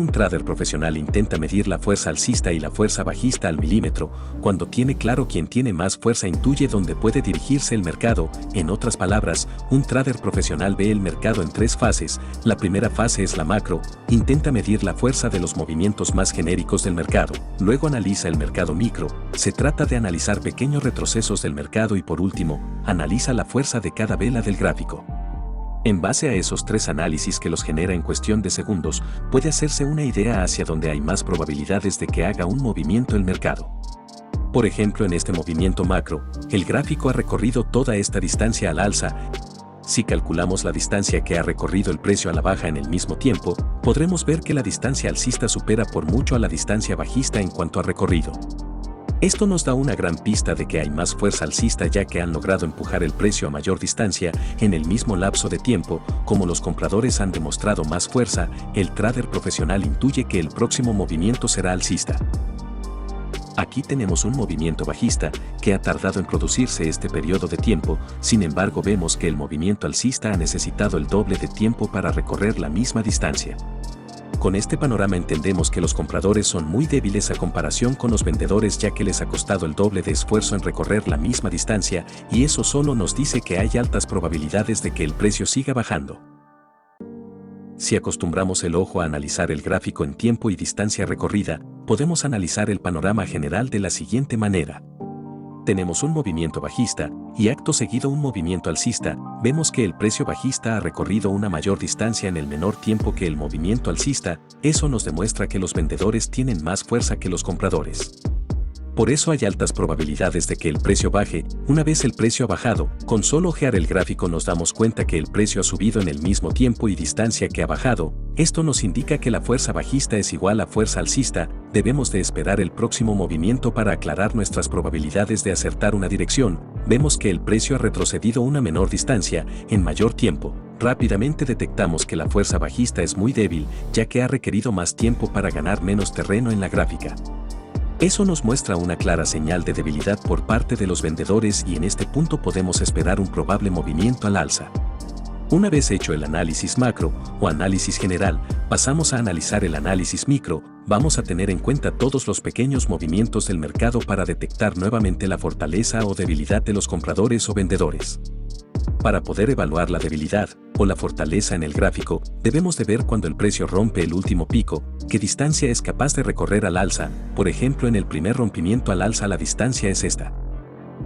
un trader profesional intenta medir la fuerza alcista y la fuerza bajista al milímetro, cuando tiene claro quién tiene más fuerza intuye dónde puede dirigirse el mercado. En otras palabras, un trader profesional ve el mercado en tres fases. La primera fase es la macro, intenta medir la fuerza de los movimientos más genéricos del mercado. Luego analiza el mercado micro, se trata de analizar pequeños retrocesos del mercado y por último, analiza la fuerza de cada vela del gráfico. En base a esos tres análisis que los genera en cuestión de segundos, puede hacerse una idea hacia dónde hay más probabilidades de que haga un movimiento el mercado. Por ejemplo, en este movimiento macro, el gráfico ha recorrido toda esta distancia al alza. Si calculamos la distancia que ha recorrido el precio a la baja en el mismo tiempo, podremos ver que la distancia alcista supera por mucho a la distancia bajista en cuanto a recorrido. Esto nos da una gran pista de que hay más fuerza alcista ya que han logrado empujar el precio a mayor distancia en el mismo lapso de tiempo. Como los compradores han demostrado más fuerza, el trader profesional intuye que el próximo movimiento será alcista. Aquí tenemos un movimiento bajista que ha tardado en producirse este periodo de tiempo, sin embargo vemos que el movimiento alcista ha necesitado el doble de tiempo para recorrer la misma distancia. Con este panorama entendemos que los compradores son muy débiles a comparación con los vendedores ya que les ha costado el doble de esfuerzo en recorrer la misma distancia y eso solo nos dice que hay altas probabilidades de que el precio siga bajando. Si acostumbramos el ojo a analizar el gráfico en tiempo y distancia recorrida, podemos analizar el panorama general de la siguiente manera. Tenemos un movimiento bajista y acto seguido un movimiento alcista. Vemos que el precio bajista ha recorrido una mayor distancia en el menor tiempo que el movimiento alcista. Eso nos demuestra que los vendedores tienen más fuerza que los compradores. Por eso hay altas probabilidades de que el precio baje. Una vez el precio ha bajado, con solo ojear el gráfico nos damos cuenta que el precio ha subido en el mismo tiempo y distancia que ha bajado. Esto nos indica que la fuerza bajista es igual a fuerza alcista. Debemos de esperar el próximo movimiento para aclarar nuestras probabilidades de acertar una dirección. Vemos que el precio ha retrocedido una menor distancia, en mayor tiempo. Rápidamente detectamos que la fuerza bajista es muy débil, ya que ha requerido más tiempo para ganar menos terreno en la gráfica. Eso nos muestra una clara señal de debilidad por parte de los vendedores y en este punto podemos esperar un probable movimiento al alza. Una vez hecho el análisis macro o análisis general, pasamos a analizar el análisis micro. Vamos a tener en cuenta todos los pequeños movimientos del mercado para detectar nuevamente la fortaleza o debilidad de los compradores o vendedores. Para poder evaluar la debilidad o la fortaleza en el gráfico, debemos de ver cuando el precio rompe el último pico, qué distancia es capaz de recorrer al alza. Por ejemplo, en el primer rompimiento al alza la distancia es esta.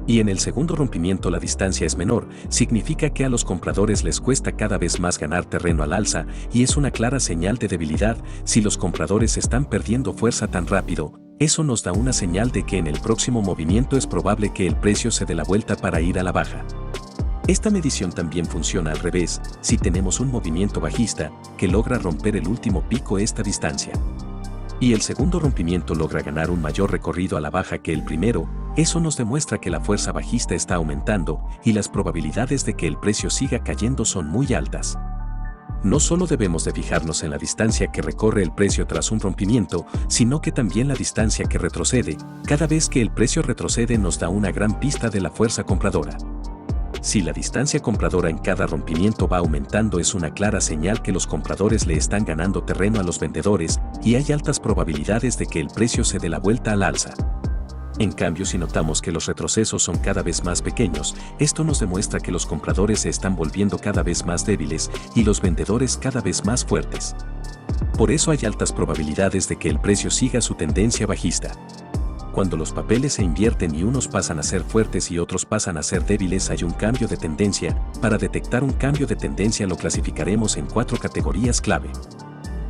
Y en el segundo rompimiento la distancia es menor, significa que a los compradores les cuesta cada vez más ganar terreno al alza y es una clara señal de debilidad. Si los compradores están perdiendo fuerza tan rápido, eso nos da una señal de que en el próximo movimiento es probable que el precio se dé la vuelta para ir a la baja. Esta medición también funciona al revés, si tenemos un movimiento bajista que logra romper el último pico esta distancia. Y el segundo rompimiento logra ganar un mayor recorrido a la baja que el primero, eso nos demuestra que la fuerza bajista está aumentando y las probabilidades de que el precio siga cayendo son muy altas. No solo debemos de fijarnos en la distancia que recorre el precio tras un rompimiento, sino que también la distancia que retrocede. Cada vez que el precio retrocede nos da una gran pista de la fuerza compradora. Si la distancia compradora en cada rompimiento va aumentando es una clara señal que los compradores le están ganando terreno a los vendedores y hay altas probabilidades de que el precio se dé la vuelta al alza. En cambio, si notamos que los retrocesos son cada vez más pequeños, esto nos demuestra que los compradores se están volviendo cada vez más débiles y los vendedores cada vez más fuertes. Por eso hay altas probabilidades de que el precio siga su tendencia bajista. Cuando los papeles se invierten y unos pasan a ser fuertes y otros pasan a ser débiles hay un cambio de tendencia. Para detectar un cambio de tendencia lo clasificaremos en 4 categorías clave.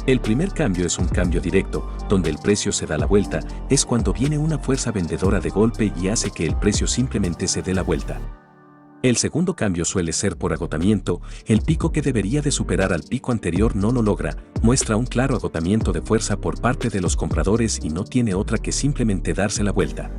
El primer cambio es un cambio directo, donde el precio se da la vuelta, es cuando viene una fuerza vendedora de golpe y hace que el precio simplemente se dé la vuelta. El segundo cambio suele ser por agotamiento, el pico que debería de superar al pico anterior no lo logra, muestra un claro agotamiento de fuerza por parte de los compradores y no tiene otra que simplemente darse la vuelta.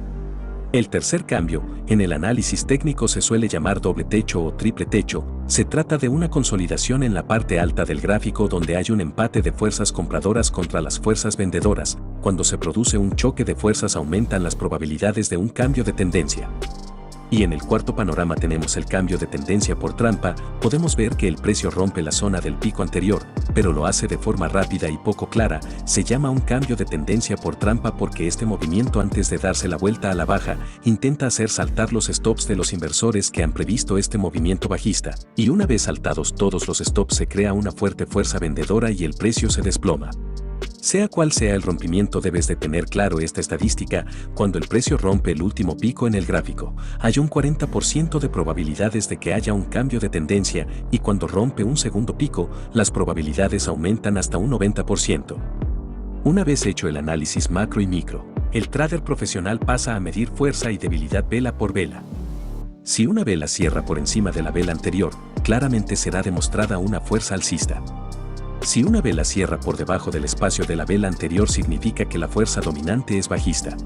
El tercer cambio, en el análisis técnico se suele llamar doble techo o triple techo, se trata de una consolidación en la parte alta del gráfico donde hay un empate de fuerzas compradoras contra las fuerzas vendedoras. Cuando se produce un choque de fuerzas aumentan las probabilidades de un cambio de tendencia. Y en el cuarto panorama tenemos el cambio de tendencia por trampa. Podemos ver que el precio rompe la zona del pico anterior, pero lo hace de forma rápida y poco clara. Se llama un cambio de tendencia por trampa porque este movimiento, antes de darse la vuelta a la baja, intenta hacer saltar los stops de los inversores que han previsto este movimiento bajista. Y una vez saltados todos los stops, se crea una fuerte fuerza vendedora y el precio se desploma. Sea cual sea el rompimiento, debes de tener claro esta estadística: cuando el precio rompe el último pico en el gráfico, hay un 40% de probabilidades de que haya un cambio de tendencia, y cuando rompe un segundo pico, las probabilidades aumentan hasta un 90%. Una vez hecho el análisis macro y micro, el trader profesional pasa a medir fuerza y debilidad vela por vela. Si una vela cierra por encima de la vela anterior, claramente será demostrada una fuerza alcista. Si una vela cierra por debajo del espacio de la vela anterior, significa que la fuerza dominante es bajista.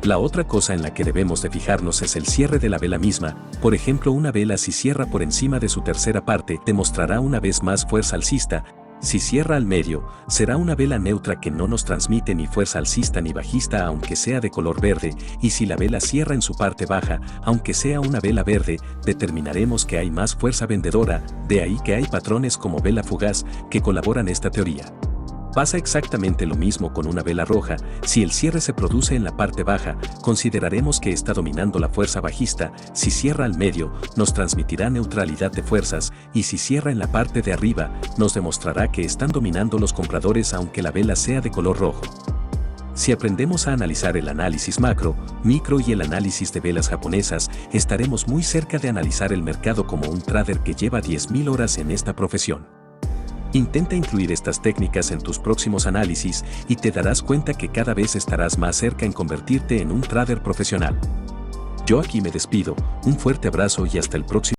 La otra cosa en la que debemos de fijarnos es el cierre de la vela misma. Por ejemplo, una vela, si cierra por encima de su tercera parte, demostrará una vez más fuerza alcista. Si cierra al medio, será una vela neutra que no nos transmite ni fuerza alcista ni bajista, aunque sea de color verde. Y si la vela cierra en su parte baja, aunque sea una vela verde, determinaremos que hay más fuerza vendedora. De ahí que hay patrones como vela fugaz que colaboran esta teoría. Pasa exactamente lo mismo con una vela roja. Si el cierre se produce en la parte baja, consideraremos que está dominando la fuerza bajista. Si cierra al medio, nos transmitirá neutralidad de fuerzas, y si cierra en la parte de arriba, nos demostrará que están dominando los compradores, aunque la vela sea de color rojo. Si aprendemos a analizar el análisis macro, micro y el análisis de velas japonesas, estaremos muy cerca de analizar el mercado como un trader que lleva 10.000 horas en esta profesión. Intenta incluir estas técnicas en tus próximos análisis y te darás cuenta que cada vez estarás más cerca en convertirte en un trader profesional. Yo aquí me despido, un fuerte abrazo y hasta el próximo.